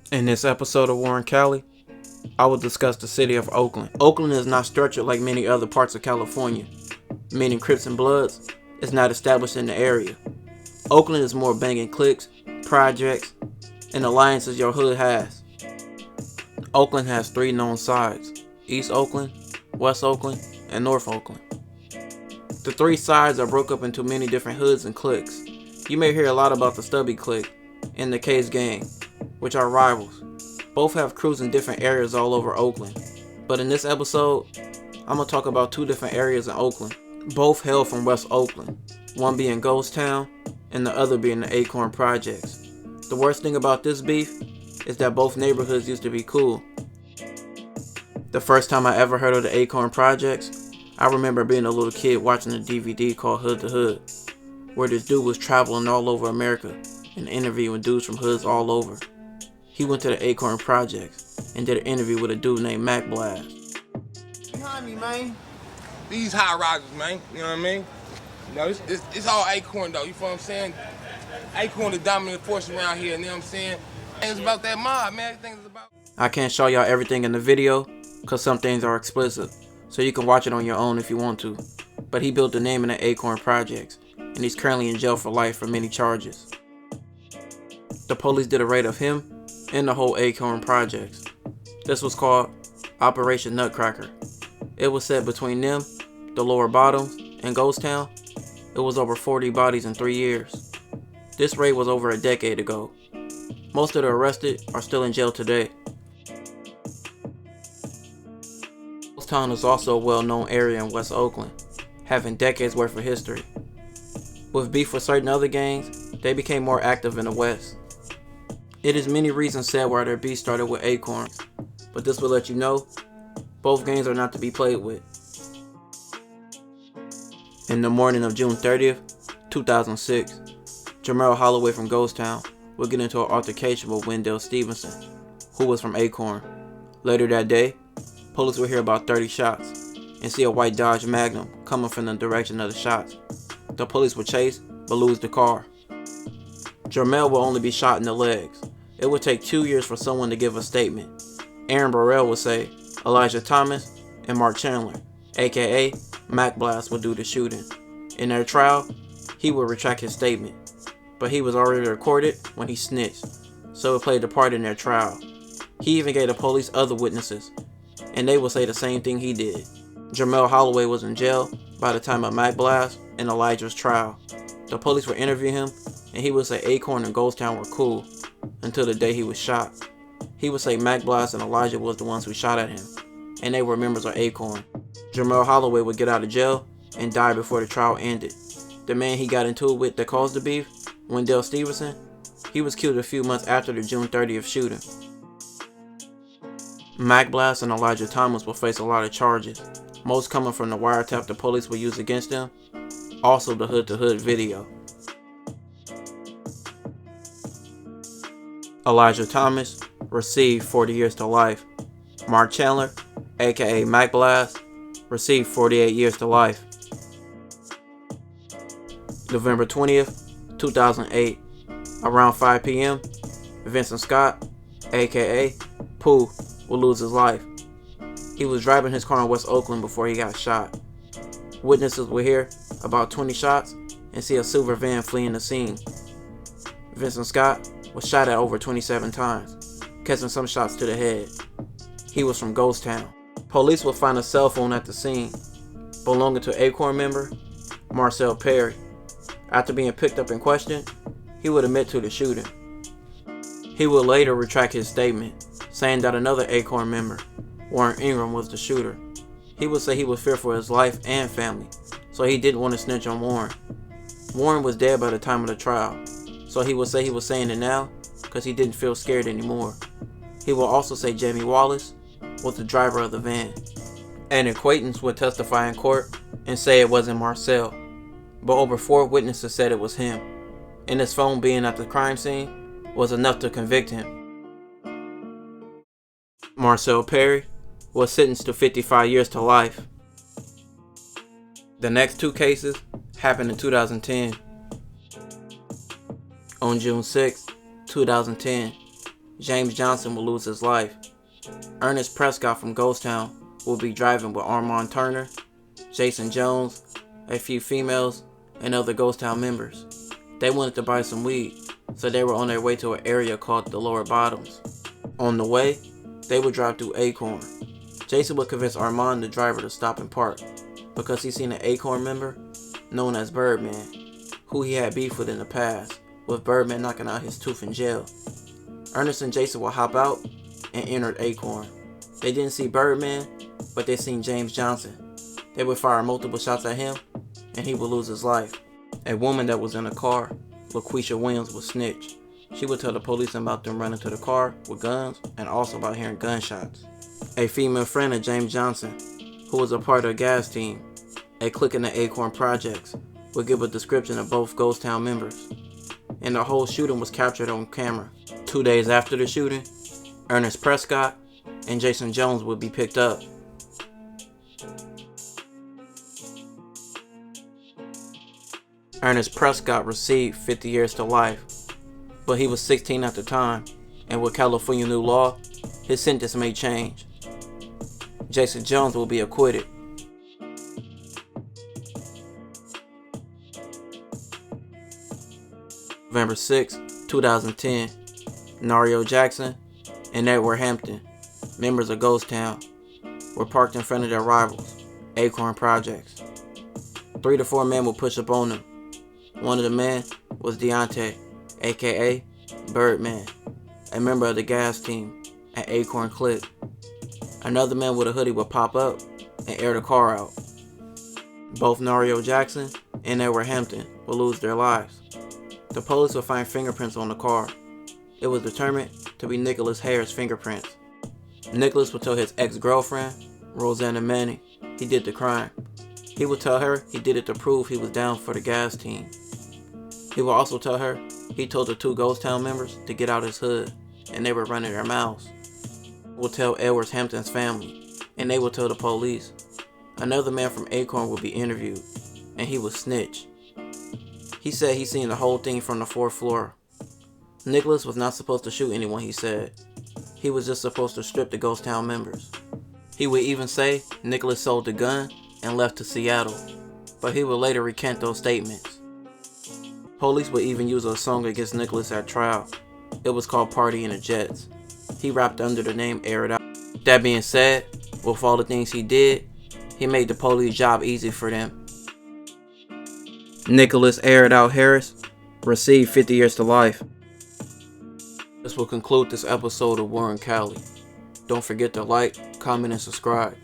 In this episode of Warren Cali, I will discuss the city of Oakland. Oakland is not structured like many other parts of California, meaning Crips and Bloods is not established in the area. Oakland is more banging cliques, projects, and alliances your hood has. Oakland has three known sides: East Oakland, West Oakland, and North Oakland. The three sides are broke up into many different hoods and cliques. You may hear a lot about the Stubby clique and the K's gang, which are rivals. Both have crews in different areas all over Oakland. But in this episode, I'm going to talk about two different areas in Oakland. Both hail from West Oakland, one being Ghost Town and the other being the Acorn Projects. The worst thing about this beef is that both neighborhoods used to be cool. The first time I ever heard of the Acorn Projects, I remember being a little kid watching a DVD called Hood to Hood, where this dude was traveling all over America and interviewing dudes from hoods all over. He went to the Acorn Projects and did an interview with a dude named Mac Blast. Behind me, man. These high risers, man. You know what I mean? You know, it's all Acorn, though. You feel what I'm saying? Acorn the dominant force around here. You know what I'm saying? It's about that mob, man. Everything's about. I can't show y'all everything in the video because some things are explicit, so you can watch it on your own if you want to. But he built the name in the Acorn Projects, and he's currently in jail for life for many charges. The police did a raid of him and the whole Acorn Projects. This was called Operation Nutcracker. It was said between them, the Lower Bottoms, and Ghost Town, it was over 40 bodies in 3 years. This raid was over a decade ago. Most of the arrested are still in jail today. Ghost Town is also a well-known area in West Oakland, having decades worth of history. With beef with certain other gangs, they became more active in the West. It is many reasons said why their beef started with Acorn, but this will let you know, both gangs are not to be played with. In the morning of June 30th, 2006, Jamel Holloway from Ghost Town would get into an altercation with Wendell Stevenson, who was from Acorn. Later that day, police would hear about 30 shots and see a white Dodge Magnum coming from the direction of the shots. The police would chase, but lose the car. Jamel will only be shot in the legs. It would take 2 years for someone to give a statement. Aaron Burrell would say Elijah Thomas and Mark Chandler, aka Mac Blast, would do the shooting. In their trial, he would retract his statement, but he was already recorded when he snitched, so it played a part in their trial. He even gave the police other witnesses, and they would say the same thing he did. Jamel Holloway was in jail by the time of Mac Blast and Elijah's trial. The police would interview him, and he would say Acorn and Ghost Town were cool until the day he was shot. He would say Mac Blast and Elijah was the ones who shot at him, and they were members of Acorn. Jamel Holloway would get out of jail and die before the trial ended. The man he got into it with that caused the beef, Wendell Stevenson, he was killed a few months after the June 30th shooting. Mac Blast and Elijah Thomas will face a lot of charges, most coming from the wiretap the police will use against them, also the hood-to-hood video. Elijah Thomas received 40 years to life. Mark Chandler, aka Mac Blast, received 48 years to life. November 20th, 2008, around 5 p.m., Vincent Scott, aka Pooh, will lose his life. He was driving his car in West Oakland before he got shot. Witnesses will hear about 20 shots and see a silver van fleeing the scene. Vincent Scott was shot at over 27 times, catching some shots to the head. He was from Ghost Town. Police will find a cell phone at the scene, belonging to Acorn member Marcel Perry. After being picked up and questioned, he would admit to the shooting. He would later retract his statement, saying that another Acorn member, Warren Ingram, was the shooter. He would say he was feared for his life and family, so he didn't want to snitch on Warren. Warren was dead by the time of the trial, so he would say he was saying it now because he didn't feel scared anymore. He will also say Jamie Wallace was the driver of the van. An acquaintance would testify in court and say it wasn't Marcel, but over 4 witnesses said it was him, and his phone being at the crime scene was enough to convict him. Marcel Perry was sentenced to 55 years to life. The next 2 cases happened in 2010. On June 6, 2010, James Johnson will lose his life. Ernest Prescott from Ghost Town will be driving with Armand Turner, Jason Jones, a few females, and other Ghost Town members. They wanted to buy some weed, so they were on their way to an area called the Lower Bottoms. On the way, they would drive through Acorn. Jason would convince Armand, the driver, to stop and park because he seen an Acorn member known as Birdman, who he had beef with in the past, with Birdman knocking out his tooth in jail. Ernest and Jason would hop out and entered Acorn. They didn't see Birdman, but they seen James Johnson. They would fire multiple shots at him, and he would lose his life. A woman that was in a car, LaQuisha Williams, would snitch. She would tell the police about them running to the car with guns and also about hearing gunshots. A female friend of James Johnson, who was a part of the gas team, a clique in the Acorn projects, would give a description of both Ghost Town members. And the whole shooting was captured on camera. 2 days after the shooting, Ernest Prescott and Jason Jones would be picked up. Ernest Prescott received 50 years to life, but he was 16 at the time, and with California new law, his sentence may change. Jason Jones will be acquitted. November 6, 2010, Nario Jackson and Edward Hampton, members of Ghost Town, were parked in front of their rivals, Acorn Projects. 3 to 4 men would push up on them. One of the men was Deontay, aka Birdman, a member of the gas team at Acorn Clique. Another man with a hoodie would pop up and air the car out. Both Nario Jackson and Edward Hampton would lose their lives. The police would find fingerprints on the car. It was determined to be Nicholas Hare's fingerprints. Nicholas would tell his ex-girlfriend, Rosanna Manning, he did the crime. He would tell her he did it to prove he was down for the gas team. He would also tell her he told the 2 Ghost Town members to get out his hood, and they were running their mouths. He would tell Edward Hampton's family, and they would tell the police. Another man from Acorn would be interviewed, and he would snitch. He said he seen the whole thing from the 4th floor. Nicholas was not supposed to shoot anyone, he said. He was just supposed to strip the Ghost Town members. He would even say Nicholas sold the gun and left to Seattle, but he would later recant those statements. Police would even use a song against Nicholas at trial. It was called Party in the Jets. He rapped under the name Air It Out. That being said, with all the things he did, he made the police job easy for them. Nicholas Air It Out Harris received 50 years to life. This will conclude this episode of Warren Cali. Don't forget to like, comment, and subscribe.